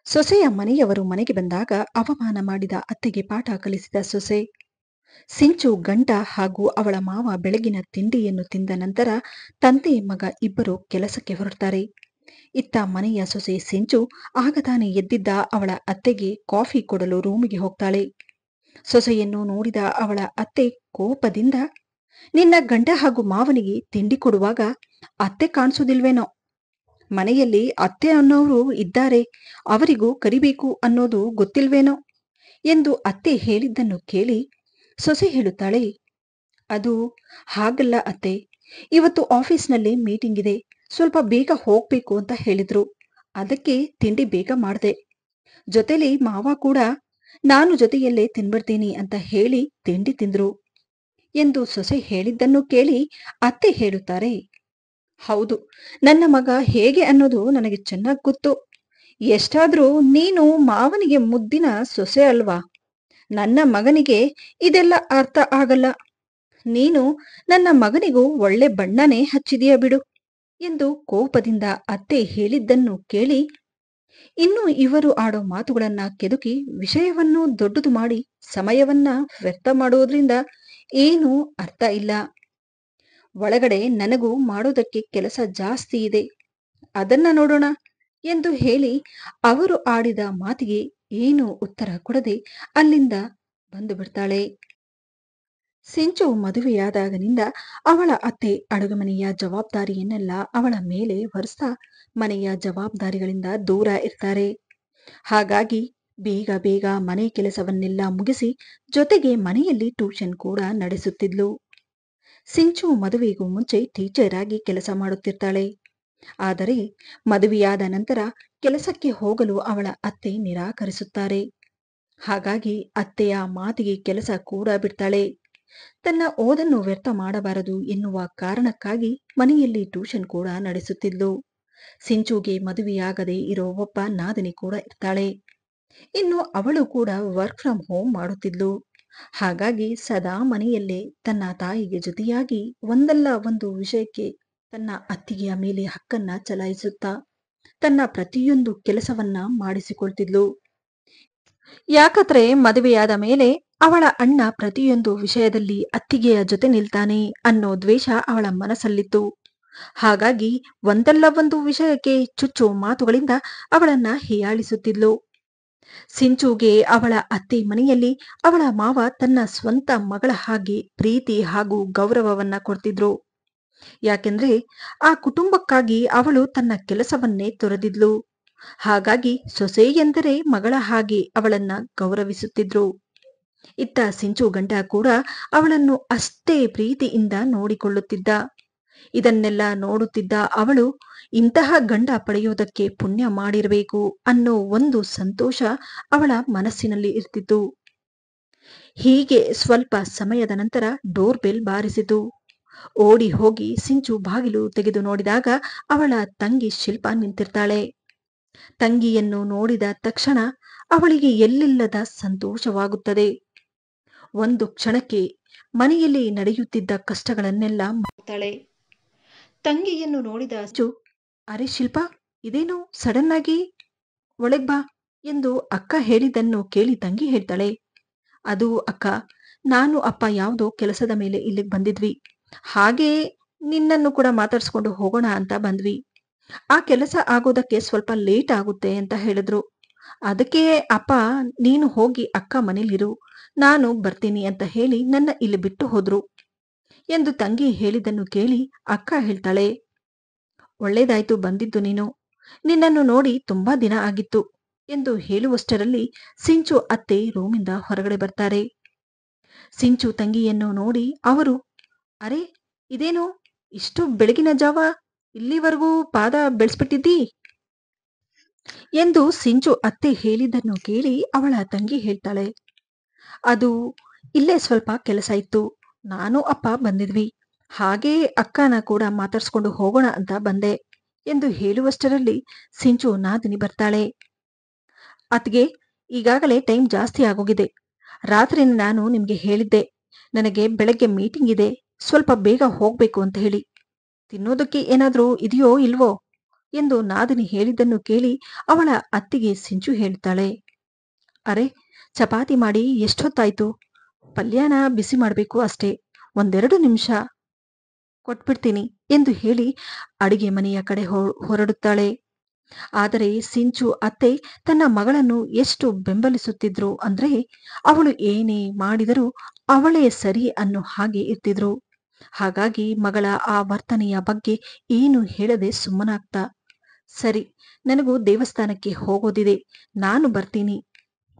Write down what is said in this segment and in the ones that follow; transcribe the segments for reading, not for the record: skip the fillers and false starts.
ಸೊಸೆಯ ಮನೆಯವರು ಮನೆಗೆ ಬಂದಾಗ ಅವಮಾನ ಮಾಡಿದ ಅತ್ತೆಗೆ ಪಾಠ ಕಲಿಸಿದ ಸೊಸೆ. ಸಿಂಚು ಗಂಡ ಹಾಗೂ ಅವಳ ಮಾವ ಬೆಳಗಿನ ತಿಂಡಿಯನ್ನು ತಿಂದ ನಂತರ ತಂದೆ ಮಗ ಇಬ್ಬರು ಕೆಲಸಕ್ಕೆ ಹೊರಡ್ತಾರೆ. ಇತ್ತ ಮನೆಯ ಸೊಸೆ ಸಿಂಚು ಆಗತಾನೆ ಎದ್ದಿದ್ದ ಅವಳ ಅತ್ತೆಗೆ ಕಾಫಿ ಕೊಡಲು ರೂಮಿಗೆ ಹೋಗ್ತಾಳೆ. ಸೊಸೆಯನ್ನು ನೋಡಿದ ಅವಳ ಅತ್ತೆ ಕೋಪದಿಂದ, ನಿನ್ನ ಗಂಡ ಹಾಗೂ ಮಾವನಿಗೆ ತಿಂಡಿ ಕೊಡುವಾಗ ಅತ್ತೆ ಕಾಣಿಸೋದಿಲ್ವೇನೋ? ಮನೆಯಲ್ಲಿ ಅತ್ತೆ ಅನ್ನೋರು ಇದ್ದಾರೆ, ಅವರಿಗೂ ಕರಿಬೇಕು ಅನ್ನೋದು ಗೊತ್ತಿಲ್ವೇನೋ ಎಂದು ಅತ್ತೆ ಹೇಳಿದ್ದನ್ನು ಕೇಳಿ ಸೊಸೆ ಹೇಳುತ್ತಾಳೆ, ಅದು ಹಾಗಲ್ಲ ಅತ್ತೆ, ಇವತ್ತು ಆಫೀಸ್ನಲ್ಲಿ ಮೀಟಿಂಗ್ ಇದೆ, ಸ್ವಲ್ಪ ಬೇಗ ಹೋಗ್ಬೇಕು ಅಂತ ಹೇಳಿದ್ರು, ಅದಕ್ಕೆ ತಿಂಡಿ ಬೇಗ ಮಾಡಿದೆ. ಜೊತೆಲಿ ಮಾವ ಕೂಡ ನಾನು ಜೊತೆಯಲ್ಲೇ ತಿನ್ಬಿಡ್ತೀನಿ ಅಂತ ಹೇಳಿ ತಿಂಡಿ ತಿಂದ್ರು ಎಂದು ಸೊಸೆ ಹೇಳಿದ್ದನ್ನು ಕೇಳಿ ಅತ್ತೆ ಹೇಳುತ್ತಾರೆ, ಹೌದು, ನನ್ನ ಮಗ ಹೇಗೆ ಅನ್ನೋದು ನನಗೆ ಚೆನ್ನಾಗಿ ಗೊತ್ತು. ಎಷ್ಟಾದ್ರೂ ನೀನು ಮಾವನಿಗೆ ಮುದ್ದಿನ ಸೊಸೆ ಅಲ್ವಾ? ನನ್ನ ಮಗನಿಗೆ ಇದೆಲ್ಲ ಅರ್ಥ ಆಗಲ್ಲ. ನೀನು ನನ್ನ ಮಗನಿಗೂ ಒಳ್ಳೆ ಬಣ್ಣನೇ ಹಚ್ಚಿದೀಯ ಬಿಡು ಎಂದು ಕೋಪದಿಂದ ಅತ್ತೆ ಹೇಳಿದ್ದನ್ನು ಕೇಳಿ, ಇನ್ನು ಇವರು ಆಡೋ ಮಾತುಗಳನ್ನ ಕೆದಕಿ ವಿಷಯವನ್ನು ದೊಡ್ಡದು ಮಾಡಿ ಸಮಯವನ್ನ ವ್ಯರ್ಥ ಮಾಡೋದ್ರಿಂದ ಏನೂ ಅರ್ಥ ಇಲ್ಲ. ಒಳಗಡೆ ನನಗೂ ಮಾಡೋದಕ್ಕೆ ಕೆಲಸ ಜಾಸ್ತಿ ಇದೆ, ಅದನ್ನ ನೋಡೋಣ ಎಂದು ಹೇಳಿ ಅವರು ಆಡಿದ ಮಾತಿಗೆ ಏನು ಉತ್ತರ ಕೊಡದೆ ಅಲ್ಲಿಂದ ಬಂದು ಬಿಡ್ತಾಳೆ. ಸಿಂಚು ಮದುವೆಯಾದಾಗನಿಂದ ಅವಳ ಅತ್ತೆ ಅಡುಗೆ ಮನೆಯ ಜವಾಬ್ದಾರಿಯನ್ನೆಲ್ಲ ಅವಳ ಮೇಲೆ ಹೊರಿಸ್ತಾ ಮನೆಯ ಜವಾಬ್ದಾರಿಗಳಿಂದ ದೂರ ಇರ್ತಾರೆ. ಹಾಗಾಗಿ ಬೇಗ ಬೇಗ ಮನೆ ಕೆಲಸವನ್ನೆಲ್ಲ ಮುಗಿಸಿ ಜೊತೆಗೆ ಮನೆಯಲ್ಲಿ ಟ್ಯೂಷನ್ ಕೂಡ ನಡೆಸುತ್ತಿದ್ಲು. ಸಿಂಚು ಮದುವೆಗೂ ಮುಂಚೆ ಟೀಚರ್ ಆಗಿ ಕೆಲಸ ಮಾಡುತ್ತಿರ್ತಾಳೆ. ಆದರೆ ಮದುವೆಯಾದ ನಂತರ ಕೆಲಸಕ್ಕೆ ಹೋಗಲು ಅವಳ ಅತ್ತೆ ನಿರಾಕರಿಸುತ್ತಾರೆ. ಹಾಗಾಗಿ ಅತ್ತೆಯ ಮಾತಿಗೆ ಕೆಲಸ ಕೂಡ ಬಿಡ್ತಾಳೆ. ತನ್ನ ಓದನ್ನು ವ್ಯರ್ಥ ಮಾಡಬಾರದು ಎನ್ನುವ ಕಾರಣಕ್ಕಾಗಿ ಮನೆಯಲ್ಲಿ ಟ್ಯೂಷನ್ ಕೂಡ ನಡೆಸುತ್ತಿದ್ಲು. ಸಿಂಚುಗೆ ಮದುವೆಯಾಗದೆ ಇರೋ ಒಬ್ಬ ನಾದಿನಿ ಕೂಡ ಇರ್ತಾಳೆ. ಇನ್ನು ಅವಳು ಕೂಡ ವರ್ಕ್ ಫ್ರಮ್ ಹೋಮ್ ಮಾಡುತ್ತಿದ್ಲು. ಹಾಗಾಗಿ ಸದಾ ಮನೆಯಲ್ಲೇ ತನ್ನ ತಾಯಿಗೆ ಜೊತೆಯಾಗಿ ಒಂದಲ್ಲ ಒಂದು ವಿಷಯಕ್ಕೆ ತನ್ನ ಅತ್ತಿಗೆಯ ಮೇಲೆ ಹಕ್ಕನ್ನ ಚಲಾಯಿಸುತ್ತಾ ತನ್ನ ಪ್ರತಿಯೊಂದು ಕೆಲಸವನ್ನ ಮಾಡಿಸಿಕೊಳ್ತಿದ್ಲು. ಯಾಕಂದ್ರೆ ಮದುವೆಯಾದ ಮೇಲೆ ಅವಳ ಅಣ್ಣ ಪ್ರತಿಯೊಂದು ವಿಷಯದಲ್ಲಿ ಅತ್ತಿಗೆಯ ಜೊತೆ ನಿಲ್ತಾನೆ ಅನ್ನೋ ದ್ವೇಷ ಅವಳ ಮನಸ್ಸಲ್ಲಿತ್ತು. ಹಾಗಾಗಿ ಒಂದಲ್ಲ ಒಂದು ವಿಷಯಕ್ಕೆ ಚುಚ್ಚು ಮಾತುಗಳಿಂದ ಅವಳನ್ನ ಹೀಯಾಳಿಸುತ್ತಿದ್ಲು. ಸಿಂಚುಗೆ ಅವಳ ಅತ್ತೆ ಮನೆಯಲ್ಲಿ ಅವಳ ಮಾವ ತನ್ನ ಸ್ವಂತ ಮಗಳ ಹಾಗೆ ಪ್ರೀತಿ ಹಾಗೂ ಗೌರವವನ್ನ ಕೊಡ್ತಿದ್ರು. ಯಾಕೆಂದ್ರೆ ಆ ಕುಟುಂಬಕ್ಕಾಗಿ ಅವಳು ತನ್ನ ಕೆಲಸವನ್ನೇ ತೊರೆದಿದ್ಲು. ಹಾಗಾಗಿ ಸೊಸೆ ಎಂದರೆ ಮಗಳ ಹಾಗೆ ಅವಳನ್ನ ಗೌರವಿಸುತ್ತಿದ್ರು. ಇತ್ತ ಸಿಂಚು ಗಂಡ ಕೂಡ ಅವಳನ್ನು ಅಷ್ಟೇ ಪ್ರೀತಿಯಿಂದ ನೋಡಿಕೊಳ್ಳುತ್ತಿದ್ದ. ಇದನ್ನೆಲ್ಲ ನೋಡುತ್ತಿದ್ದ ಅವಳು ಇಂತಹ ಗಂಡ ಪಡೆಯುವುದಕ್ಕೆ ಪುಣ್ಯ ಮಾಡಿರಬೇಕು ಅನ್ನೋ ಒಂದು ಸಂತೋಷ ಅವಳ ಮನಸ್ಸಿನಲ್ಲಿ ಇರ್ತಿತ್ತು. ಹೀಗೆ ಸ್ವಲ್ಪ ಸಮಯದ ನಂತರ ಡೋರ್ ಬೆಲ್ ಬಾರಿಸಿತು. ಓಡಿ ಹೋಗಿ ಸಿಂಚು ಬಾಗಿಲು ತೆಗೆದು ನೋಡಿದಾಗ ಅವಳ ತಂಗಿ ಶಿಲ್ಪ ನಿಂತಿರ್ತಾಳೆ. ತಂಗಿಯನ್ನು ನೋಡಿದ ತಕ್ಷಣ ಅವಳಿಗೆ ಎಲ್ಲಿಲ್ಲದ ಸಂತೋಷವಾಗುತ್ತದೆ. ಒಂದು ಕ್ಷಣಕ್ಕೆ ಮನೆಯಲ್ಲಿ ನಡೆಯುತ್ತಿದ್ದ ಕಷ್ಟಗಳನ್ನೆಲ್ಲ ಮರೆತಾಳೆ. ತಂಗಿಯನ್ನು ನೋಡಿದ ಸಿಂಚು, ಅರೆ ಶಿಲ್ಪ, ಇದೇನು ಸಡನ್ ಆಗಿ ಒಳಗ್ ಬಾ ಎಂದು ಅಕ್ಕ ಹೇಳಿದ್ದನ್ನು ಕೇಳಿ ತಂಗಿ ಹೇಳ್ತಾಳೆ, ಅದು ಅಕ್ಕ, ನಾನು ಅಪ್ಪ ಯಾವುದೋ ಕೆಲಸದ ಮೇಲೆ ಇಲ್ಲಿಗೆ ಬಂದಿದ್ವಿ, ಹಾಗೇ ನಿನ್ನನ್ನು ಕೂಡ ಮಾತಾಡ್ಸ್ಕೊಂಡು ಹೋಗೋಣ ಅಂತ ಬಂದ್ವಿ. ಆ ಕೆಲಸ ಆಗೋದಕ್ಕೆ ಸ್ವಲ್ಪ ಲೇಟ್ ಆಗುತ್ತೆ ಅಂತ ಹೇಳಿದ್ರು. ಅದಕ್ಕೆ ಅಪ್ಪ ನೀನು ಹೋಗಿ ಅಕ್ಕ ಮನೇಲಿರು, ನಾನು ಬರ್ತೀನಿ ಅಂತ ಹೇಳಿ ನನ್ನ ಇಲ್ಲಿ ಬಿಟ್ಟು ಹೋದ್ರು ಎಂದು ತಂಗಿ ಹೇಳಿದ್ದನ್ನು ಕೇಳಿ ಅಕ್ಕ ಹೇಳ್ತಾಳೆ, ಒಳ್ಳೇದಾಯ್ತು ಬಂದಿದ್ದು ನೀನು, ನಿನ್ನನ್ನು ನೋಡಿ ತುಂಬಾ ದಿನ ಆಗಿತ್ತು ಎಂದು ಹೇಳುವಷ್ಟರಲ್ಲಿ ಸಿಂಚು ಅತ್ತೆ ರೂಮಿಂದ ಹೊರಗಡೆ ಬರ್ತಾರೆ. ಸಿಂಚು ತಂಗಿಯನ್ನು ನೋಡಿ ಅವರು, ಅರೆ ಇದೇನು ಇಷ್ಟು ಬೆಳಗಿನ ಜಾವ ಇಲ್ಲಿವರೆಗೂ ಪಾದ ಬೆಳೆಸ್ಬಿಟ್ಟಿದ್ದೀ ಎಂದು ಸಿಂಚು ಅತ್ತೆ ಹೇಳಿದ್ದನ್ನು ಕೇಳಿ ಅವಳ ತಂಗಿ ಹೇಳ್ತಾಳೆ, ಅದು ಇಲ್ಲೇ ಸ್ವಲ್ಪ ಕೆಲಸ ಇತ್ತು, ನಾನು ಅಪ್ಪ ಬಂದಿದ್ವಿ, ಹಾಗೇ ಅಕ್ಕನ ಕೂಡ ಮಾತಾಡ್ಸ್ಕೊಂಡು ಹೋಗೋಣ ಅಂತ ಬಂದೆ ಎಂದು ಹೇಳುವಷ್ಟರಲ್ಲಿ ಸಿಂಚು ನಾದಿನಿ ಬರ್ತಾಳೆ. ಅತ್ಗೆ, ಈಗಾಗಲೇ ಟೈಮ್ ಜಾಸ್ತಿ ಆಗೋಗಿದೆ, ರಾತ್ರಿ ನಾನು ನಿಮ್ಗೆ ಹೇಳಿದ್ದೆ ನನಗೆ ಬೆಳಗ್ಗೆ ಮೀಟಿಂಗ್ ಇದೆ, ಸ್ವಲ್ಪ ಬೇಗ ಹೋಗ್ಬೇಕು ಅಂತ ಹೇಳಿ, ತಿನ್ನೋದಕ್ಕೆ ಏನಾದ್ರೂ ಇದೆಯೋ ಇಲ್ವೋ ಎಂದು ನಾದಿನಿ ಹೇಳಿದ್ದನ್ನು ಕೇಳಿ ಅವಳ ಅತ್ತಿಗೆ ಸಿಂಚು ಹೇಳ್ತಾಳೆ, ಅರೆ, ಚಪಾತಿ ಮಾಡಿ ಎಷ್ಟೊತ್ತಾಯ್ತು? ಪಲ್ಯನ ಬಿಸಿ ಮಾಡಬೇಕು ಅಷ್ಟೇ, ಒಂದೆರಡು ನಿಮಿಷ ಕೊಟ್ಬಿಡ್ತೀನಿ ಎಂದು ಹೇಳಿ ಅಡಿಗೆ ಮನೆಯ ಕಡೆ ಹೊರಡುತ್ತಾಳೆ. ಆದರೆ ಸಿಂಚು ಅತ್ತೆ ತನ್ನ ಮಗಳನ್ನು ಎಷ್ಟು ಬೆಂಬಲಿಸುತ್ತಿದ್ರು ಅಂದ್ರೆ, ಅವಳು ಏನೇ ಮಾಡಿದರೂ ಅವಳೇ ಸರಿ ಅನ್ನೋ ಹಾಗೆ ಇರ್ತಿದ್ರು. ಹಾಗಾಗಿ ಮಗಳ ಆ ವರ್ತನೆಯ ಬಗ್ಗೆ ಏನು ಹೇಳದೆ ಸುಮ್ಮನಾಗ್ತಾ, ಸರಿ, ನನಗೂ ದೇವಸ್ಥಾನಕ್ಕೆ ಹೋಗೋದಿದೆ, ನಾನು ಬರ್ತೀನಿ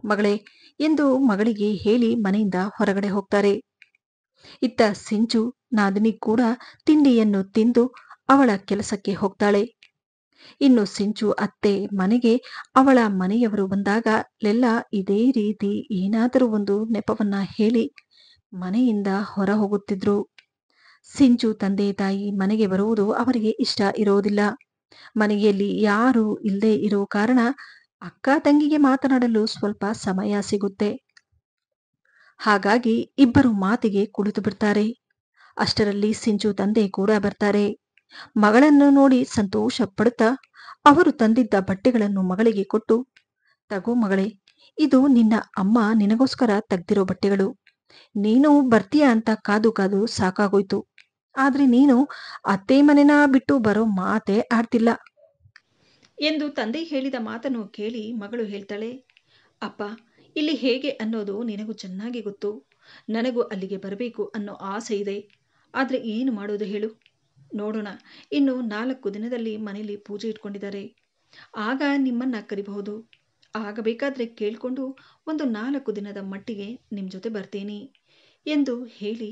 ಮಗಳೇ ಎಂದು ಮಗಳಿಗೆ ಹೇಳಿ ಮನೆಯಿಂದ ಹೊರಗಡೆ ಹೋಗ್ತಾರೆ. ಇತ್ತ ಸಿಂಚು ನಾದಿನಿ ಕೂಡ ತಿಂಡಿಯನ್ನು ತಿಂದು ಅವಳ ಕೆಲಸಕ್ಕೆ ಹೋಗ್ತಾಳೆ. ಇನ್ನು ಸಿಂಚು ಅತ್ತೆ ಮನೆಗೆ ಅವಳ ಮನೆಯವರು ಬಂದಾಗ ಲೆಲ್ಲ ಇದೇ ರೀತಿ ಏನಾದರೂ ಒಂದು ನೆಪವನ್ನ ಹೇಳಿ ಮನೆಯಿಂದ ಹೊರ ಹೋಗುತ್ತಿದ್ರು. ಸಿಂಚು ತಂದೆ ತಾಯಿ ಮನೆಗೆ ಬರುವುದು ಅವರಿಗೆ ಇಷ್ಟ ಇರೋದಿಲ್ಲ. ಮನೆಯಲ್ಲಿ ಯಾರು ಇಲ್ಲದೆ ಇರೋ ಕಾರಣ ಅಕ್ಕ ತಂಗಿಗೆ ಮಾತನಾಡಲು ಸ್ವಲ್ಪ ಸಮಯ ಸಿಗುತ್ತೆ. ಹಾಗಾಗಿ ಇಬ್ಬರು ಮಾತಿಗೆ ಕುಳಿತು ಬಿಡ್ತಾರೆ. ಅಷ್ಟರಲ್ಲಿ ಸಿಂಚು ತಂದೆ ಕೂಡ ಬರ್ತಾರೆ. ಮಗಳನ್ನು ನೋಡಿ ಸಂತೋಷ ಪಡುತ್ತಾ ಅವರು ತಂದಿದ್ದ ಬಟ್ಟೆಗಳನ್ನು ಮಗಳಿಗೆ ಕೊಟ್ಟು, ತಗೋ ಮಗಳೇ, ಇದು ನಿನ್ನ ಅಮ್ಮ ನಿನಗೋಸ್ಕರ ತೆಗ್ದಿರೋ ಬಟ್ಟೆಗಳು. ನೀನು ಬರ್ತೀಯ ಅಂತ ಕಾದು ಕಾದು ಸಾಕಾಗೋಯ್ತು. ಆದ್ರೆ ನೀನು ಅತ್ತೆ ಮನೆನ ಬಿಟ್ಟು ಬರೋ ಮಾತೇ ಆಡ್ತಿಲ್ಲ ಎಂದು ತಂದೆ ಹೇಳಿದ ಮಾತನ್ನು ಕೇಳಿ ಮಗಳು ಹೇಳ್ತಾಳೆ, ಅಪ್ಪ, ಇಲ್ಲಿ ಹೇಗೆ ಅನ್ನೋದು ನಿನಗೂ ಚೆನ್ನಾಗಿ ಗೊತ್ತು. ನನಗೂ ಅಲ್ಲಿಗೆ ಬರಬೇಕು ಅನ್ನೋ ಆಸೆ ಇದೆ. ಆದ್ರೆ ಏನು ಮಾಡೋದು ಹೇಳು? ನೋಡೋಣ, ಇನ್ನು 4 ದಿನದಲ್ಲಿ ಮನೆಯಲ್ಲಿ ಪೂಜೆ ಇಟ್ಕೊಂಡಿದ್ದಾರೆ. ಆಗ ನಿಮ್ಮನ್ನ ಕರಿಬಹುದು. ಆಗ ಬೇಕಾದ್ರೆ ಕೇಳ್ಕೊಂಡು ಒಂದು 4 ದಿನದ ಮಟ್ಟಿಗೆ ನಿಮ್ಮ ಜೊತೆ ಬರ್ತೀನಿ ಎಂದು ಹೇಳಿ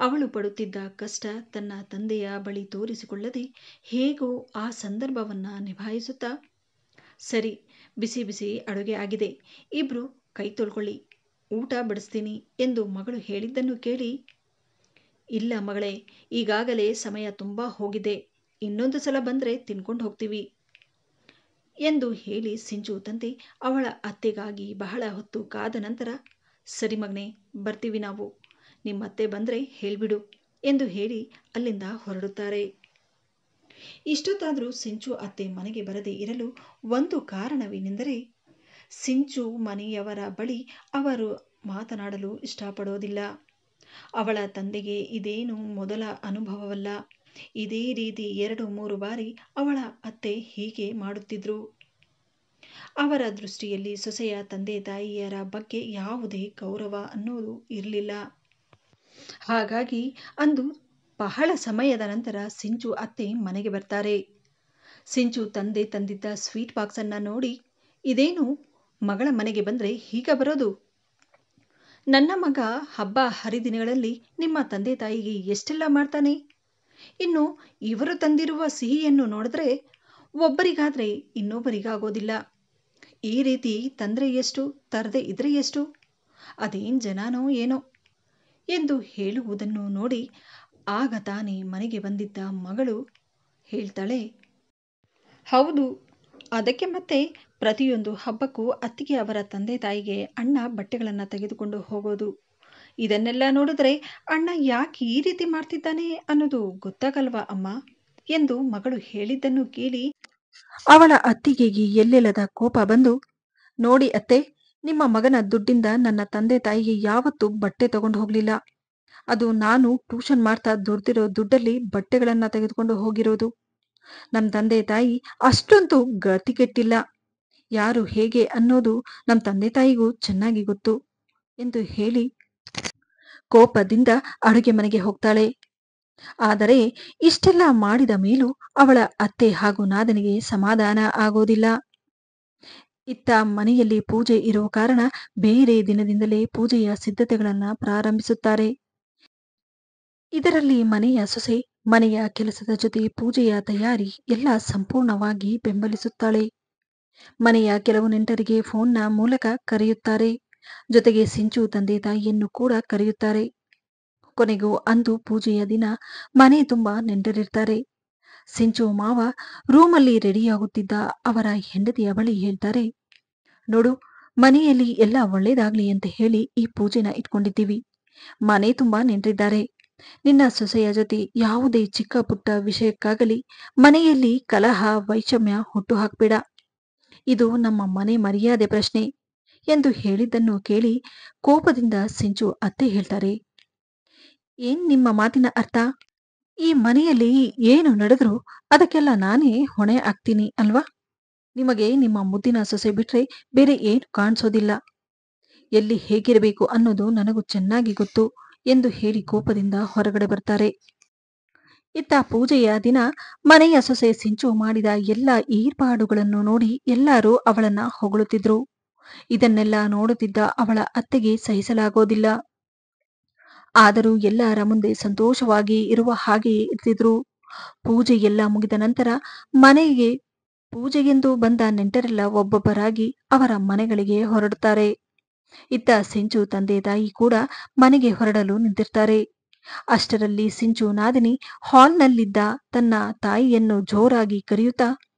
ಅವಳು ಪಡುತ್ತಿದ್ದ ಕಷ್ಟ ತನ್ನ ತಂದೆಯ ಬಳಿ ತೋರಿಸಿಕೊಳ್ಳದೆ ಹೇಗೋ ಆ ಸಂದರ್ಭವನ್ನ ನಿಭಾಯಿಸುತ್ತಾ, ಸರಿ, ಬಿಸಿ ಬಿಸಿ ಅಡುಗೆ ಆಗಿದೆ, ಇಬ್ರು ಕೈ ತೊಳ್ಕೊಳ್ಳಿ, ಊಟ ಬಡಿಸ್ತೀನಿ ಎಂದು ಮಗಳು ಹೇಳಿದ್ದನ್ನು ಕೇಳಿ, ಇಲ್ಲ ಮಗಳೇ, ಈಗಾಗಲೇ ಸಮಯ ತುಂಬಾ ಹೋಗಿದೆ, ಇನ್ನೊಂದು ಸಲ ಬಂದ್ರೆ ತಿನ್ಕೊಂಡು ಹೋಗ್ತೀವಿ ಎಂದು ಹೇಳಿ ಸಿಂಚು ತಂದೆ ಅವಳ ಅತ್ತೆಗಾಗಿ ಬಹಳ ಹೊತ್ತು ಕಾದ ನಂತರ, ಸರಿ ಮಗನೇ, ಬರ್ತೀವಿ ನಾವು, ನಿಮ್ಮತ್ತೆ ಬಂದ್ರೆ ಹೇಳ್ಬಿಡು ಎಂದು ಹೇಳಿ ಅಲ್ಲಿಂದ ಹೊರಡುತ್ತಾರೆ. ಇಷ್ಟೊತ್ತಾದರೂ ಸಿಂಚು ಅತ್ತೆ ಮನೆಗೆ ಬರದೇ ಇರಲು ಒಂದು ಕಾರಣವೇನೆಂದರೆ, ಸಿಂಚು ಮನೆಯವರ ಬಳಿ ಅವರು ಮಾತನಾಡಲು ಇಷ್ಟಪಡೋದಿಲ್ಲ. ಅವಳ ತಂದೆಗೆ ಇದೇನು ಮೊದಲ ಅನುಭವವಲ್ಲ. ಇದೇ ರೀತಿ 2-3 ಬಾರಿ ಅವಳ ಅತ್ತೆ ಹೀಗೆ ಮಾಡುತ್ತಿದ್ರು. ಅವರ ದೃಷ್ಟಿಯಲ್ಲಿ ಸೊಸೆಯ ತಂದೆ ತಾಯಿಯರ ಬಗ್ಗೆ ಯಾವುದೇ ಗೌರವ ಅನ್ನೋದು ಇರಲಿಲ್ಲ. ಹಾಗಾಗಿ ಅಂದು ಬಹಳ ಸಮಯದ ನಂತರ ಸಿಂಚು ಅತ್ತೆ ಮನೆಗೆ ಬರ್ತಾರೆ. ಸಿಂಚು ತಂದೆ ತಂದಿದ್ದ ಸ್ವೀಟ್ ಬಾಕ್ಸ್ ಅನ್ನ ನೋಡಿ, ಇದೇನು ಮಗಳ ಮನೆಗೆ ಬಂದ್ರೆ ಹೀಗ ಬರೋದು? ನನ್ನ ಮಗ ಹಬ್ಬ ಹರಿದಿನಗಳಲ್ಲಿ ನಿಮ್ಮ ತಂದೆ ತಾಯಿಗೆ ಎಷ್ಟೆಲ್ಲ ಮಾಡ್ತಾನೆ. ಇನ್ನು ಇವರು ತಂದಿರುವ ಸಿಹಿಯನ್ನು ನೋಡಿದ್ರೆ ಒಬ್ಬರಿಗಾದ್ರೆ ಇನ್ನೊಬ್ಬರಿಗಾಗೋದಿಲ್ಲ. ಈ ರೀತಿ ತಂದ್ರೆ ಎಷ್ಟು, ತರದೆ ಇದ್ರೆ ಎಷ್ಟು, ಅದೇನ್ ಜನನೋ ಏನೋ ಎಂದು ಹೇಳುವುದನ್ನು ನೋಡಿ ಆಗ ತಾನೇ ಮನೆಗೆ ಬಂದಿದ್ದ ಮಗಳು ಹೇಳ್ತಾಳೆ, ಹೌದು, ಅದಕ್ಕೆ ಮತ್ತೆ ಪ್ರತಿಯೊಂದು ಹಬ್ಬಕ್ಕೂ ಅತ್ತಿಗೆ ಅವರ ತಂದೆ ತಾಯಿಗೆ ಅಣ್ಣ ಬಟ್ಟೆಗಳನ್ನು ತೆಗೆದುಕೊಂಡು ಹೋಗೋದು. ಇದನ್ನೆಲ್ಲ ನೋಡಿದ್ರೆ ಅಣ್ಣ ಯಾಕೆ ಈ ರೀತಿ ಮಾಡ್ತಿದ್ದಾನೆ ಅನ್ನೋದು ಗೊತ್ತಾಗಲ್ವಾ ಅಮ್ಮ ಎಂದು ಮಗಳು ಹೇಳಿದ್ದನ್ನು ಕೇಳಿ ಅವಳ ಅತ್ತಿಗೆಗೆ ಎಲ್ಲೆಲ್ಲದ ಕೋಪ ಬಂದು, ನೋಡಿ ಅತ್ತೆ, ನಿಮ್ಮ ಮಗನ ದುಡ್ಡಿಂದ ನನ್ನ ತಂದೆ ತಾಯಿಗೆ ಯಾವತ್ತೂ ಬಟ್ಟೆ ತಗೊಂಡು ಹೋಗ್ಲಿಲ್ಲ. ಅದು ನಾನು ಟ್ಯೂಷನ್ ಮಾಡ್ತಾ ದುಡ್ದಿರೋ ದುಡ್ಡಲ್ಲಿ ಬಟ್ಟೆಗಳನ್ನ ತೆಗೆದುಕೊಂಡು ಹೋಗಿರೋದು. ನಮ್ಮ ತಂದೆ ತಾಯಿ ಅಷ್ಟೊಂದು ಗತಿಗೆಟ್ಟಿಲ್ಲ. ಯಾರು ಹೇಗೆ ಅನ್ನೋದು ನಮ್ಮ ತಂದೆ ತಾಯಿಗೂ ಚೆನ್ನಾಗಿ ಗೊತ್ತು ಎಂದು ಹೇಳಿ ಕೋಪದಿಂದ ಅಡುಗೆ ಮನೆಗೆ ಹೋಗ್ತಾಳೆ. ಆದರೆ ಇಷ್ಟೆಲ್ಲ ಮಾಡಿದ ಮೇಲೂ ಅವಳ ಅತ್ತೆ ಹಾಗೂ ನಾದನಿಗೆ ಸಮಾಧಾನ ಆಗೋದಿಲ್ಲ. ಇತ್ತ ಮನೆಯಲ್ಲಿ ಪೂಜೆ ಇರೋ ಕಾರಣ ಬೇರೆ ದಿನದಿಂದಲೇ ಪೂಜೆಯ ಸಿದ್ಧತೆಗಳನ್ನ ಪ್ರಾರಂಭಿಸುತ್ತಾರೆ. ಇದರಲ್ಲಿ ಮನೆಯ ಸೊಸೆ ಮನೆಯ ಕೆಲಸದ ಜೊತೆ ಪೂಜೆಯ ತಯಾರಿ ಎಲ್ಲ ಸಂಪೂರ್ಣವಾಗಿ ಬೆಂಬಲಿಸುತ್ತಾಳೆ. ಮನೆಯ ಕೆಲವು ನೆಂಟರಿಗೆ ಫೋನ್ನ ಮೂಲಕ ಕರೆಯುತ್ತಾರೆ. ಜೊತೆಗೆ ಸಿಂಚು ತಂದೆ ತಾಯಿಯನ್ನು ಕೂಡ ಕರೆಯುತ್ತಾರೆ. ಕೊನೆಗೂ ಅಂದು ಪೂಜೆಯ ದಿನ ಮನೆ ತುಂಬಾ ನೆಂಟರಿರ್ತಾರೆ. ಸಿಂಚು ಮಾವ ರೂಮಲ್ಲಿ ರೆಡಿಯಾಗುತ್ತಿದ್ದ ಅವರ ಹೆಂಡತಿಯ ಬಳಿ ಹೇಳ್ತಾರೆ, ನೋಡು, ಮನೆಯಲ್ಲಿ ಎಲ್ಲ ಒಳ್ಳೇದಾಗ್ಲಿ ಅಂತ ಹೇಳಿ ಈ ಪೂಜೆನ ಇಟ್ಕೊಂಡಿದ್ದೀವಿ. ಮನೆ ತುಂಬಾ ನೆಂಟರಿದ್ದಾರೆ. ನಿನ್ನ ಸೊಸೆಯ ಜೊತೆ ಯಾವುದೇ ಚಿಕ್ಕ ಪುಟ್ಟ ವಿಷಯಕ್ಕಾಗಲಿ ಮನೆಯಲ್ಲಿ ಕಲಹ ವೈಷಮ್ಯ ಹುಟ್ಟು ಹಾಕ್ಬೇಡ. ಇದು ನಮ್ಮ ಮನೆ ಮರ್ಯಾದೆ ಪ್ರಶ್ನೆ ಎಂದು ಹೇಳಿದ್ದನ್ನು ಕೇಳಿ ಕೋಪದಿಂದ ಸಿಂಚು ಅತ್ತೆ ಹೇಳ್ತಾರೆ, ಏನ್ ನಿಮ್ಮ ಮಾತಿನ ಅರ್ಥ? ಈ ಮನೆಯಲ್ಲಿ ಏನು ನಡೆದ್ರೂ ಅದಕ್ಕೆಲ್ಲ ನಾನೇ ಹೊಣೆ ಆಗ್ತೀನಿ ಅಲ್ವಾ? ನಿಮಗೆ ನಿಮ್ಮ ಮುದ್ದಿನ ಸೊಸೆ ಬಿಟ್ರೆ ಬೇರೆ ಏನು ಕಾಣಿಸೋದಿಲ್ಲ. ಎಲ್ಲಿ ಹೇಗಿರಬೇಕು ಅನ್ನೋದು ನನಗೂ ಚೆನ್ನಾಗಿ ಗೊತ್ತು ಎಂದು ಹೇಳಿ ಕೋಪದಿಂದ ಹೊರಗಡೆ ಬರ್ತಾರೆ. ಇತ್ತ ಪೂಜೆಯ ದಿನ ಮನೆಯ ಸೊಸೆ ಸಿಂಚು ಮಾಡಿದ ಎಲ್ಲ ಏರ್ಪಾಡುಗಳನ್ನು ನೋಡಿ ಎಲ್ಲರೂ ಅವಳನ್ನ ಹೊಗಳುತ್ತಿದ್ರು. ಇದನ್ನೆಲ್ಲ ನೋಡುತ್ತಿದ್ದ ಅವಳ ಅತ್ತೆಗೆ ಸಹಿಸಲಾಗೋದಿಲ್ಲ. ಆದರೂ ಎಲ್ಲರ ಮುಂದೆ ಸಂತೋಷವಾಗಿ ಇರುವ ಹಾಗೆಯೇ ಇರ್ತಿದ್ರು. ಪೂಜೆ ಎಲ್ಲ ಮುಗಿದ ನಂತರ ಮನೆಗೆ ಪೂಜೆಗೆಂದು ಬಂದ ನೆಂಟರೆಲ್ಲ ಒಬ್ಬೊಬ್ಬರಾಗಿ ಅವರ ಮನೆಗಳಿಗೆ ಹೊರಡುತ್ತಾರೆ. ಇತ್ತ ಸಿಂಚು ತಂದೆ ತಾಯಿ ಕೂಡ ಮನೆಗೆ ಹೊರಡಲು ನಿಂತಿರ್ತಾರೆ. ಅಷ್ಟರಲ್ಲಿ ಸಿಂಚು ನಾದಿನಿ ಹಾಲ್ನಲ್ಲಿದ್ದ ತನ್ನ ತಾಯಿಯನ್ನು ಜೋರಾಗಿ ಕರೆಯುತ್ತಾ,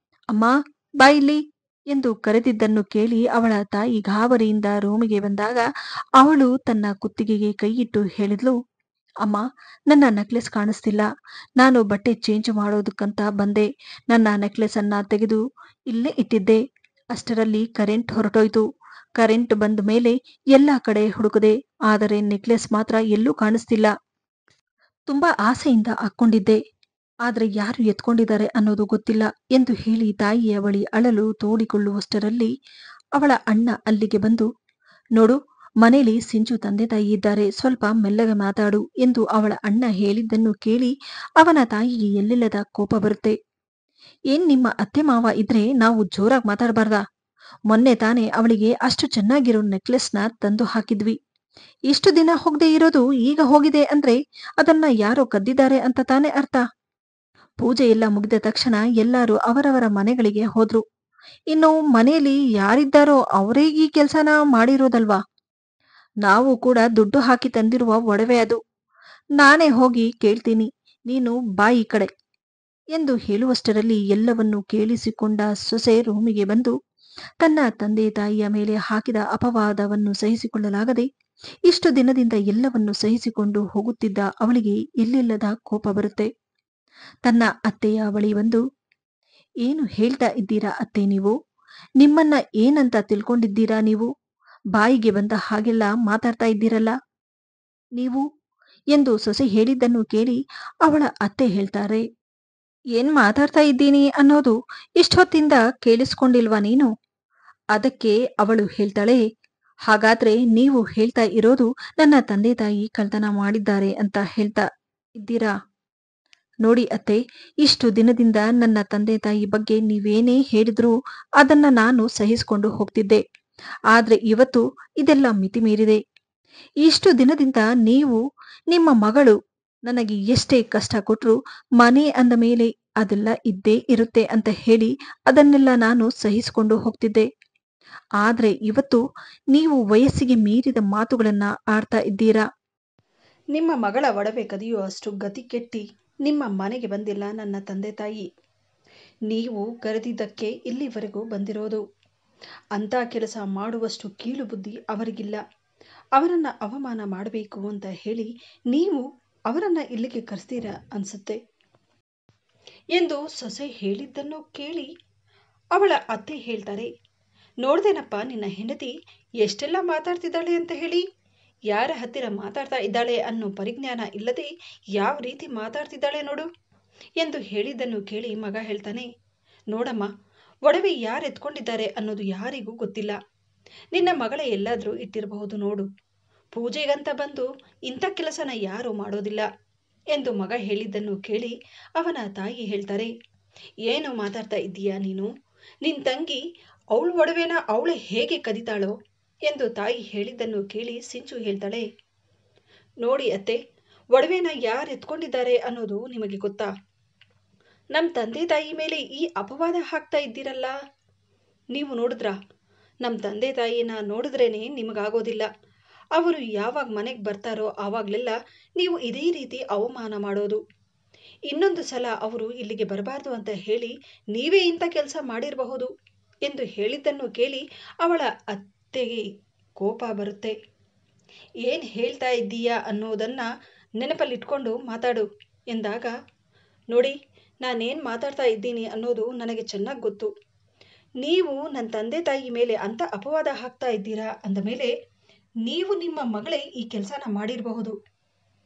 ಅಮ್ಮ ಬಾ ಇಲ್ಲಿ ಎಂದು ಕರೆದಿದ್ದನ್ನು ಕೇಳಿ ಅವಳ ತಾಯಿ ಗಾಬರಿಯಿಂದ ರೂಮಿಗೆ ಬಂದಾಗ ಅವಳು ತನ್ನ ಕುತ್ತಿಗೆಗೆ ಕೈಯಿಟ್ಟು ಹೇಳಿದ್ಲು, ಅಮ್ಮ, ನನ್ನ ನೆಕ್ಲೆಸ್ ಕಾಣಿಸ್ತಿಲ್ಲ. ನಾನು ಬಟ್ಟೆ ಚೇಂಜ್ ಮಾಡೋದಕ್ಕಂತ ಬಂದೆ. ನನ್ನ ನೆಕ್ಲೆಸ್ ಅನ್ನ ತೆಗೆದು ಇಲ್ಲೇ ಇಟ್ಟಿದ್ದೆ. ಅಷ್ಟರಲ್ಲಿ ಕರೆಂಟ್ ಹೊರಟೋಯ್ತು. ಕರೆಂಟ್ ಬಂದ ಮೇಲೆ ಎಲ್ಲ ಕಡೆ ಹುಡುಕದೆ, ಆದರೆ ನೆಕ್ಲೆಸ್ ಮಾತ್ರ ಎಲ್ಲೂ ಕಾಣಿಸ್ತಿಲ್ಲ. ತುಂಬಾ ಆಸೆಯಿಂದ ಹಾಕ್ಕೊಂಡಿದ್ದೆ, ಆದ್ರೆ ಯಾರು ಎತ್ಕೊಂಡಿದ್ದಾರೆ ಅನ್ನೋದು ಗೊತ್ತಿಲ್ಲ ಎಂದು ಹೇಳಿ ತಾಯಿಯ ಬಳಿ ಅಳಲು ತೋಡಿಕೊಳ್ಳುವಷ್ಟರಲ್ಲಿ ಅವಳ ಅಣ್ಣ ಅಲ್ಲಿಗೆ ಬಂದು, ನೋಡು, ಮನೇಲಿ ಸಿಂಚು ತಂದೆ ತಾಯಿ ಇದ್ದಾರೆ, ಸ್ವಲ್ಪ ಮೆಲ್ಲಗೆ ಮಾತಾಡು ಎಂದು ಅವಳ ಅಣ್ಣ ಹೇಳಿದ್ದನ್ನು ಕೇಳಿ ಅವನ ತಾಯಿಗೆ ಎಲ್ಲಿಲ್ಲದ ಕೋಪ ಬರುತ್ತೆ. ಏನ್ ನಿಮ್ಮ ಅತ್ತೆ ಮಾವ ಇದ್ರೆ ನಾವು ಜೋರಾಗಿ ಮಾತಾಡಬಾರ್ದಾ? ಮೊನ್ನೆ ತಾನೇ ಅವಳಿಗೆ ಅಷ್ಟು ಚೆನ್ನಾಗಿರೋ ನೆಕ್ಲೆಸ್ನ ತಂದು ಹಾಕಿದ್ವಿ. ಇಷ್ಟು ದಿನ ಹೋಗದೆ ಇರೋದು ಈಗ ಹೋಗಿದೆ ಅಂದ್ರೆ ಅದನ್ನ ಯಾರೋ ಕದ್ದಿದ್ದಾರೆ ಅಂತ ತಾನೇ ಅರ್ಥ. ಪೂಜೆ ಎಲ್ಲ ಮುಗಿದ ತಕ್ಷಣ ಎಲ್ಲರೂ ಅವರವರ ಮನೆಗಳಿಗೆ ಹೋದ್ರು. ಇನ್ನು ಮನೆಯಲ್ಲಿ ಯಾರಿದ್ದಾರೋ ಅವರೇ ಈ ಕೆಲ್ಸನ ಮಾಡಿರೋದಲ್ವಾ? ನಾವು ಕೂಡ ದುಡ್ಡು ಹಾಕಿ ತಂದಿರುವ ಒಡವೆ ಅದು. ನಾನೇ ಹೋಗಿ ಕೇಳ್ತೀನಿ, ನೀನು ಬಾ ಈ ಕಡೆ ಎಂದು ಹೇಳುವಷ್ಟರಲ್ಲಿ ಎಲ್ಲವನ್ನೂ ಕೇಳಿಸಿಕೊಂಡ ಸೊಸೆ ರೂಮಿಗೆ ಬಂದು ತನ್ನ ತಂದೆ ತಾಯಿಯ ಮೇಲೆ ಹಾಕಿದ ಅಪವಾದವನ್ನು ಸಹಿಸಿಕೊಳ್ಳಲಾಗದೆ ಇಷ್ಟು ದಿನದಿಂದ ಎಲ್ಲವನ್ನು ಸಹಿಸಿಕೊಂಡು ಹೋಗುತ್ತಿದ್ದ ಅವಳಿಗೆ ಎಲ್ಲಿಲ್ಲದ ಕೋಪ ಬರುತ್ತೆ. ತನ್ನ ಅತ್ತೆಯ ಬಳಿ ಬಂದು, ಏನು ಹೇಳ್ತಾ ಇದ್ದೀರಾ ಅತ್ತೆ ನೀವು? ನಿಮ್ಮನ್ನ ಏನಂತ ತಿಳ್ಕೊಂಡಿದ್ದೀರಾ ನೀವು? ಬಾಯಿಗೆ ಬಂದ ಹಾಗೆಲ್ಲ ಮಾತಾಡ್ತಾ ಇದ್ದೀರಲ್ಲ ನೀವು ಎಂದು ಸೊಸೆ ಹೇಳಿದ್ದನ್ನು ಕೇಳಿ ಅವಳ ಅತ್ತೆ ಹೇಳ್ತಾರೆ, ಏನ್ ಮಾತಾಡ್ತಾ ಇದ್ದೀನಿ ಅನ್ನೋದು ಇಷ್ಟೊತ್ತಿಂದ ಕೇಳಿಸ್ಕೊಂಡಿಲ್ವಾ ನೀನು? ಅದಕ್ಕೆ ಅವಳು ಹೇಳ್ತಾಳೆ, ಹಾಗಾದ್ರೆ ನೀವು ಹೇಳ್ತಾ ಇರೋದು ನನ್ನ ತಂದೆ ತಾಯಿ ಕಳ್ತನ ಮಾಡಿದ್ದಾರೆ ಅಂತ ಹೇಳ್ತಾ ಇದ್ದೀರಾ? ನೋಡಿ ಅತ್ತೆ, ಇಷ್ಟು ದಿನದಿಂದ ನನ್ನ ತಂದೆ ತಾಯಿ ಬಗ್ಗೆ ನೀವೇನೇ ಹೇಳಿದ್ರೂ ಅದನ್ನ ನಾನು ಸಹಿಸಿಕೊಂಡು ಹೋಗ್ತಿದ್ದೆ. ಆದ್ರೆ ಇವತ್ತು ಇದೆಲ್ಲ ಮಿತಿ ಮೀರಿದೆ. ಇಷ್ಟು ದಿನದಿಂದ ನೀವು, ನಿಮ್ಮ ಮಗಳು ನನಗೆ ಎಷ್ಟೇ ಕಷ್ಟ ಕೊಟ್ರು ಮನೆ ಅಂದ ಮೇಲೆ ಅದೆಲ್ಲ ಇದ್ದೇ ಇರುತ್ತೆ ಅಂತ ಹೇಳಿ ಅದನ್ನೆಲ್ಲ ನಾನು ಸಹಿಸಿಕೊಂಡು ಹೋಗ್ತಿದ್ದೆ. ಆದ್ರೆ ಇವತ್ತು ನೀವು ವಯಸ್ಸಿಗೆ ಮೀರಿದ ಮಾತುಗಳನ್ನ ಆಡ್ತಾ ಇದ್ದೀರಾ. ನಿಮ್ಮ ಮಗಳ ಒಡವೆ ಕದಿಯುವಷ್ಟು ಗತಿ ಕೆಟ್ಟಿ ನಿಮ್ಮ ಮನೆಗೆ ಬಂದಿಲ್ಲ ನನ್ನ ತಂದೆ ತಾಯಿ. ನೀವು ಕರೆದಿದ್ದಕ್ಕೆ ಇಲ್ಲಿವರೆಗೂ ಬಂದಿರೋದು. ಅಂತ ಕೆಲಸ ಮಾಡುವಷ್ಟು ಕೀಳು ಬುದ್ಧಿ ಅವರಿಗಿಲ್ಲ. ಅವರನ್ನ ಅವಮಾನ ಮಾಡಬೇಕು ಅಂತ ಹೇಳಿ ನೀವು ಅವರನ್ನ ಇಲ್ಲಿಗೆ ಕರೆಸ್ತೀರಾ ಅನ್ಸುತ್ತೆ ಎಂದು ಸೊಸೆ ಹೇಳಿದ್ದನ್ನು ಕೇಳಿ ಅವಳ ಅತ್ತೆ ಹೇಳ್ತಾರೆ, ನೋಡ್ದೇನಪ್ಪ ನಿನ್ನ ಹೆಂಡತಿ ಎಷ್ಟೆಲ್ಲ ಮಾತಾಡ್ತಿದ್ದಾಳೆ ಅಂತ ಹೇಳಿ. ಯಾರ ಹತ್ತಿರ ಮಾತಾಡ್ತಾ ಇದ್ದಾಳೆ ಅನ್ನೋ ಪರಿಜ್ಞಾನ ಇಲ್ಲದೆ ಯಾವ ರೀತಿ ಮಾತಾಡ್ತಿದ್ದಾಳೆ ನೋಡು ಎಂದು ಹೇಳಿದ್ದನ್ನು ಕೇಳಿ ಮಗ ಹೇಳ್ತಾನೆ, ನೋಡಮ್ಮ, ಒಡವೆ ಯಾರು ಎತ್ಕೊಂಡಿದ್ದಾರೆ ಅನ್ನೋದು ಯಾರಿಗೂ ಗೊತ್ತಿಲ್ಲ. ನಿನ್ನ ಮಗಳ ಎಲ್ಲಾದ್ರೂ ಇಟ್ಟಿರಬಹುದು ನೋಡು. ಪೂಜೆಗಂತ ಬಂದು ಇಂಥ ಕೆಲಸನ ಯಾರೂ ಮಾಡೋದಿಲ್ಲ ಎಂದು ಮಗ ಹೇಳಿದ್ದನ್ನು ಕೇಳಿ ಅವನ ತಾಯಿ ಹೇಳ್ತಾರೆ, ಏನು ಮಾತಾಡ್ತಾ ಇದ್ದೀಯಾ ನೀನು? ನಿನ್ ತಂಗಿ ಅವಳ ಒಡವೆನ ಅವಳೆ ಹೇಗೆ ಕದಿತಾಳೋ ಎಂದು ತಾಯಿ ಹೇಳಿದ್ದನ್ನು ಕೇಳಿ ಸಿಂಚು ಹೇಳ್ತಾಳೆ, ನೋಡಿ ಅತ್ತೆ, ಒಡವೆನ ಯಾರು ಎತ್ಕೊಂಡಿದ್ದಾರೆ ಅನ್ನೋದು ನಿಮಗೆ ಗೊತ್ತಾ? ನಮ್ಮ ತಂದೆ ತಾಯಿ ಮೇಲೆ ಈ ಅಪವಾದ ಹಾಕ್ತಾ ಇದ್ದೀರಲ್ಲ. ನೀವು ನೋಡಿದ್ರಾ? ನಮ್ಮ ತಂದೆ ತಾಯಿನ ನೋಡಿದ್ರೇನೆ ನಿಮಗಾಗೋದಿಲ್ಲ. ಅವರು ಯಾವಾಗ ಮನೆಗೆ ಬರ್ತಾರೋ ಆವಾಗಲೆಲ್ಲ ನೀವು ಇದೇ ರೀತಿ ಅವಮಾನ ಮಾಡೋದು. ಇನ್ನೊಂದು ಸಲ ಅವರು ಇಲ್ಲಿಗೆ ಬರಬಾರ್ದು ಅಂತ ಹೇಳಿ ನೀವೇ ಇಂಥ ಕೆಲಸ ಮಾಡಿರಬಹುದು ಎಂದು ಹೇಳಿದ್ದನ್ನು ಕೇಳಿ ಅವಳ ಅತ್ತೆಗೆ ಕೋಪ ಬರುತ್ತೆ. ಏನು ಹೇಳ್ತಾ ಇದ್ದೀಯಾ ಅನ್ನೋದನ್ನ ನೆನಪಲ್ಲಿಟ್ಕೊಂಡು ಮಾತಾಡು ಎಂದಾಗ, ನೋಡಿ ನಾನೇನು ಮಾತಾಡ್ತಾ ಇದ್ದೀನಿ ಅನ್ನೋದು ನನಗೆ ಚೆನ್ನಾಗಿ ಗೊತ್ತು. ನೀವು ನನ್ನ ತಂದೆ ತಾಯಿ ಮೇಲೆ ಅಂಥ ಅಪವಾದ ಹಾಕ್ತಾ ಇದ್ದೀರಾ ಅಂದಮೇಲೆ ನೀವು ನಿಮ್ಮ ಮಗಳೇ ಈ ಕೆಲಸನ ಮಾಡಿರಬಹುದು.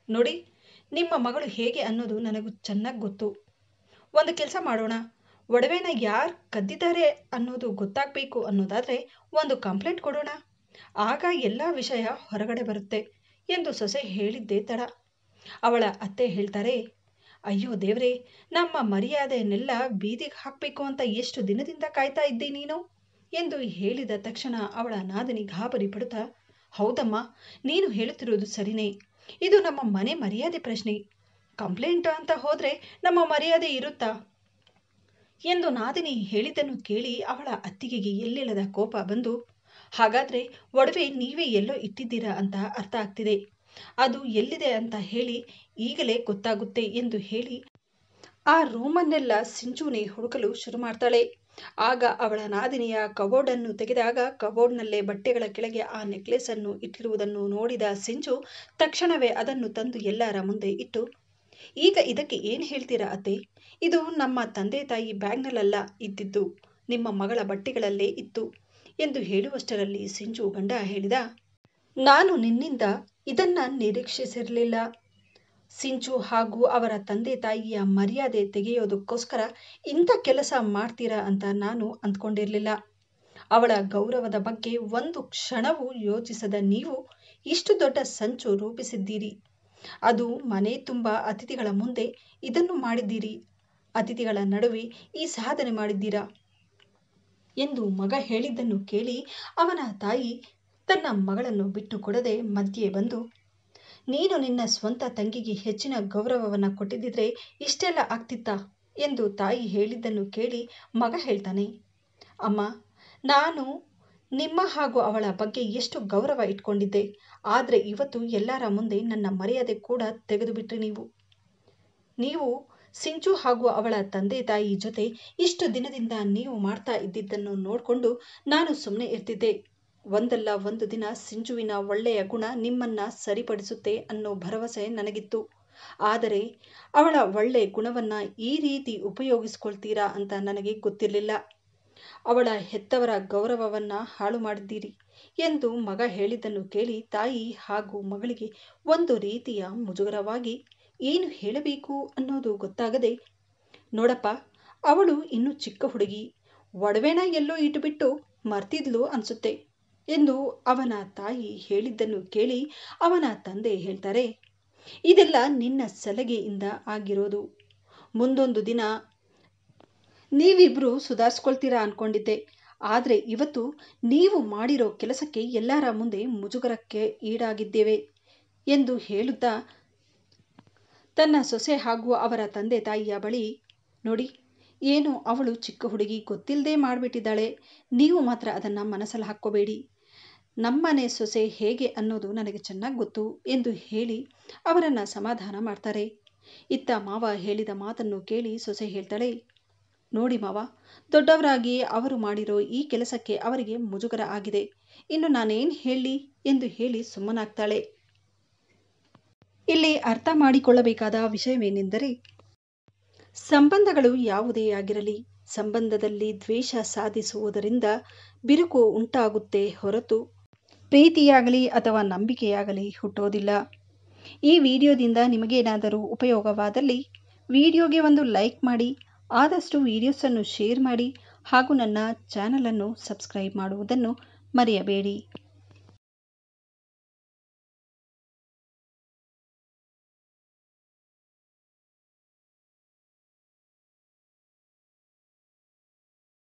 ನೋಡಿ ನಿಮ್ಮ ಮಗಳು ಹೇಗೆ ಅನ್ನೋದು ನನಗೂ ಚೆನ್ನಾಗಿ ಗೊತ್ತು. ಒಂದು ಕೆಲಸ ಮಾಡೋಣ, ಒಡವೆನ ಯಾರು ಕದ್ದಿದ್ದಾರೆ ಅನ್ನೋದು ಗೊತ್ತಾಗಬೇಕು ಅನ್ನೋದಾದರೆ ಒಂದು ಕಂಪ್ಲೇಂಟ್ ಕೊಡೋಣ, ಆಗ ಎಲ್ಲ ವಿಷಯ ಹೊರಗಡೆ ಬರುತ್ತೆ ಎಂದು ಸೊಸೆ ಹೇಳಿದ್ದೇ ತಡ. ಅವಳ ಅತ್ತೆ ಹೇಳ್ತಾರೆ, ಅಯ್ಯೋ ದೇವ್ರೇ, ನಮ್ಮ ಮರ್ಯಾದೆಯನ್ನೆಲ್ಲ ಬೀದಿಗೆ ಹಾಕಬೇಕು ಅಂತ ಎಷ್ಟು ದಿನದಿಂದ ಕಾಯ್ತಾ ಇದ್ದೆ ನೀನು ಎಂದು ಹೇಳಿದ ತಕ್ಷಣ ಅವಳ ನಾದಿನಿ ಗಾಬರಿ ಪಡುತ್ತಾ, ಹೌದಮ್ಮ, ನೀನು ಹೇಳುತ್ತಿರುವುದು ಸರಿನೇ, ಇದು ನಮ್ಮ ಮನೆ ಮರ್ಯಾದೆ ಪ್ರಶ್ನೆ. ಕಂಪ್ಲೇಂಟ್ ಅಂತ ಹೋದರೆ ನಮ್ಮ ಮರ್ಯಾದೆ ಇರುತ್ತಾ ಎಂದು ನಾದಿನಿ ಹೇಳಿದ್ದನ್ನು ಕೇಳಿ ಅವಳ ಅತ್ತಿಗೆಗೆ ಎಲ್ಲಿಲ್ಲದ ಕೋಪ ಬಂದು, ಹಾಗಾದರೆ ಒಡವೆ ನೀವೇ ಎಲ್ಲೋ ಇಟ್ಟಿದ್ದೀರಾ ಅಂತ ಅರ್ಥ ಆಗ್ತಿದೆ, ಅದು ಎಲ್ಲಿದೆ ಅಂತ ಹೇಳಿ ಈಗಲೇ ಗೊತ್ತಾಗುತ್ತೆ ಎಂದು ಹೇಳಿ ಆ ರೂಮನ್ನೆಲ್ಲ ಸಿಂಚುನೇ ಹುಡುಕಲು ಶುರು ಮಾಡ್ತಾಳೆ. ಆಗ ಅವಳ ನಾದಿನಿಯ ಕಬೋರ್ಡನ್ನು ತೆಗೆದಾಗ ಕಬೋರ್ಡ್ನಲ್ಲೇ ಬಟ್ಟೆಗಳ ಕೆಳಗೆ ಆ ನೆಕ್ಲೆಸನ್ನು ಇಟ್ಟಿರುವುದನ್ನು ನೋಡಿದ ಸಿಂಚು ತಕ್ಷಣವೇ ಅದನ್ನು ತಂದು ಎಲ್ಲರ ಮುಂದೆ ಇಟ್ಟು, ಈಗ ಇದಕ್ಕೆ ಏನು ಹೇಳ್ತೀರಾ ಅತ್ತೆ, ಇದು ನಮ್ಮ ತಂದೆ ತಾಯಿ ಬ್ಯಾಗ್ನಲ್ಲ ಇದ್ದಿದ್ದು, ನಿಮ್ಮ ಮಗಳ ಬಟ್ಟೆಗಳಲ್ಲೇ ಇತ್ತು ಎಂದು ಹೇಳುವಷ್ಟರಲ್ಲಿ ಸಿಂಚು ಗಂಡ ಹೇಳಿದ, ನಾನು ನಿನ್ನಿಂದ ಇದನ್ನ ನಿರೀಕ್ಷಿಸಿರಲಿಲ್ಲ. ಸಿಂಚು ಹಾಗೂ ಅವರ ತಂದೆ ತಾಯಿಯ ಮರ್ಯಾದೆ ತೆಗೆಯೋದಕ್ಕೋಸ್ಕರ ಇಂಥ ಕೆಲಸ ಮಾಡ್ತೀರಾ ಅಂತ ನಾನು ಅಂದ್ಕೊಂಡಿರಲಿಲ್ಲ. ಅವಳ ಗೌರವದ ಬಗ್ಗೆ ಒಂದು ಕ್ಷಣವೂ ಯೋಚಿಸದ ನೀವು ಇಷ್ಟು ದೊಡ್ಡ ಸಂಚು ರೂಪಿಸಿದ್ದೀರಿ. ಅದು ಮನೆ ತುಂಬ ಅತಿಥಿಗಳ ಮುಂದೆ ಇದನ್ನು ಮಾಡಿದ್ದೀರಿ, ಅತಿಥಿಗಳ ನಡುವೆ ಈ ಸಾಧನೆ ಮಾಡಿದ್ದೀರಾ ಎಂದು ಮಗ ಹೇಳಿದ್ದನ್ನು ಕೇಳಿ ಅವನ ತಾಯಿ ತನ್ನ ಮಗಳನ್ನು ಬಿಟ್ಟು ಕೊಡದೆ ಮಧ್ಯೆ ಬಂದು, ನೀನು ನಿನ್ನ ಸ್ವಂತ ತಂಗಿಗೆ ಹೆಚ್ಚಿನ ಗೌರವವನ್ನು ಕೊಟ್ಟಿದ್ದಿದ್ರೆ ಇಷ್ಟೆಲ್ಲ ಆಗ್ತಿತ್ತಾ ಎಂದು ತಾಯಿ ಹೇಳಿದ್ದನ್ನು ಕೇಳಿ ಮಗ ಹೇಳ್ತಾನೆ, ಅಮ್ಮ, ನಾನು ನಿಮ್ಮ ಹಾಗೂ ಅವಳ ಬಗ್ಗೆ ಎಷ್ಟು ಗೌರವ ಇಟ್ಕೊಂಡಿದ್ದೆ, ಆದರೆ ಇವತ್ತು ಎಲ್ಲರ ಮುಂದೆ ನನ್ನ ಮರ್ಯಾದೆ ಕೂಡ ತೆಗೆದುಬಿಟ್ರಿ ನೀವು ಸಿಂಚು ಹಾಗೂ ಅವಳ ತಂದೆ ತಾಯಿ ಜೊತೆ ಇಷ್ಟು ದಿನದಿಂದ ನೀವು ಮಾಡ್ತಾ ಇದ್ದಿದ್ದನ್ನು ನೋಡಿಕೊಂಡು ನಾನು ಸುಮ್ಮನೆ ಇರ್ತಿದ್ದೆ. ಒಂದಲ್ಲ ಒಂದು ದಿನ ಸಿಂಚುವಿನ ಒಳ್ಳೆಯ ಗುಣ ನಿಮ್ಮನ್ನ ಸರಿಪಡಿಸುತ್ತೆ ಅನ್ನೋ ಭರವಸೆ ನನಗಿತ್ತು, ಆದರೆ ಅವಳ ಒಳ್ಳೆಯ ಗುಣವನ್ನು ಈ ರೀತಿ ಉಪಯೋಗಿಸ್ಕೊಳ್ತೀರಾ ಅಂತ ನನಗೆ ಗೊತ್ತಿರಲಿಲ್ಲ. ಅವಳ ಹೆತ್ತವರ ಗೌರವವನ್ನು ಹಾಳು ಮಾಡಿದ್ದೀರಿ ಎಂದು ಮಗ ಹೇಳಿದ್ದನ್ನು ಕೇಳಿ ತಾಯಿ ಹಾಗೂ ಮಗಳಿಗೆ ಒಂದು ರೀತಿಯ ಮುಜುಗರವಾಗಿ ಏನು ಹೇಳಬೇಕು ಅನ್ನೋದು ಗೊತ್ತಾಗದೆ, ನೋಡಪ್ಪ, ಅವಳು ಇನ್ನೂ ಚಿಕ್ಕ ಹುಡುಗಿ, ಒಡವೆನ ಎಲ್ಲೋ ಇಟ್ಟುಬಿಟ್ಟು ಮರ್ತಿದ್ಲು ಅನಿಸುತ್ತೆ ಎಂದು ಅವನ ತಾಯಿ ಹೇಳಿದ್ದನ್ನು ಕೇಳಿ ಅವನ ತಂದೆ ಹೇಳ್ತಾರೆ, ಇದೆಲ್ಲ ನಿನ್ನ ಸಲಹೆಯಿಂದ ಆಗಿರೋದು, ಮುಂದೊಂದು ದಿನ ನೀವಿಬ್ಬರು ಸುಧಾರಿಸ್ಕೊಳ್ತೀರಾ ಅಂದ್ಕೊಂಡಿದ್ದೆ, ಆದರೆ ಇವತ್ತು ನೀವು ಮಾಡಿರೋ ಕೆಲಸಕ್ಕೆ ಎಲ್ಲರ ಮುಂದೆ ಮುಜುಗರಕ್ಕೆ ಈಡಾಗಿದ್ದೇವೆ ಎಂದು ಹೇಳುತ್ತಾ ತನ್ನ ಸೊಸೆ ಹಾಗೂ ಅವರ ತಂದೆ ತಾಯಿಯ ಬಳಿ, ನೋಡಿ, ಏನು ಅವಳು ಚಿಕ್ಕ ಹುಡುಗಿ, ಗೊತ್ತಿಲ್ಲದೆ ಮಾಡಿಬಿಟ್ಟಿದ್ದಾಳೆ, ನೀವು ಮಾತ್ರ ಅದನ್ನು ಮನಸ್ಸಲ್ಲಿ ಹಾಕ್ಕೋಬೇಡಿ, ನಮ್ಮನೆ ಸೊಸೆ ಹೇಗೆ ಅನ್ನೋದು ನನಗೆ ಚೆನ್ನಾಗಿ ಗೊತ್ತು ಎಂದು ಹೇಳಿ ಅವರನ್ನು ಸಮಾಧಾನ ಮಾಡ್ತಾರೆ. ಇತ್ತ ಮಾವ ಹೇಳಿದ ಮಾತನ್ನು ಕೇಳಿ ಸೊಸೆ ಹೇಳ್ತಾಳೆ, ನೋಡಿ ಮಾವ, ದೊಡ್ಡವರಾಗಿ ಅವರು ಮಾಡಿರೋ ಈ ಕೆಲಸಕ್ಕೆ ಅವರಿಗೆ ಮುಜುಗರ ಆಗಿದೆ, ಇನ್ನು ನಾನೇನು ಹೇಳಲಿ ಎಂದು ಹೇಳಿ ಸುಮ್ಮನಾಗ್ತಾಳೆ. ಇಲ್ಲಿ ಅರ್ಥ ಮಾಡಿಕೊಳ್ಳಬೇಕಾದ ವಿಷಯವೇನೆಂದರೆ, ಸಂಬಂಧಗಳು ಯಾವುದೇ ಆಗಿರಲಿ, ಸಂಬಂಧದಲ್ಲಿ ದ್ವೇಷ ಸಾಧಿಸುವುದರಿಂದ ಬಿರುಕು ಉಂಟಾಗುತ್ತೆ ಹೊರತು ಪ್ರೀತಿಯಾಗಲಿ ಅಥವಾ ನಂಬಿಕೆಯಾಗಲಿ ಹುಟ್ಟೋದಿಲ್ಲ. ಈ ವಿಡಿಯೋದಿಂದ ನಿಮಗೇನಾದರೂ ಉಪಯೋಗವಾದಲ್ಲಿ ವಿಡಿಯೋಗೆ ಒಂದು ಲೈಕ್ ಮಾಡಿ, ಆದಷ್ಟು ವಿಡಿಯೋಸನ್ನು ಶೇರ್ ಮಾಡಿ ಹಾಗೂ ನನ್ನ ಚಾನಲನ್ನು ಸಬ್ಸ್ಕ್ರೈಬ್ ಮಾಡುವುದನ್ನು ಮರೆಯಬೇಡಿ.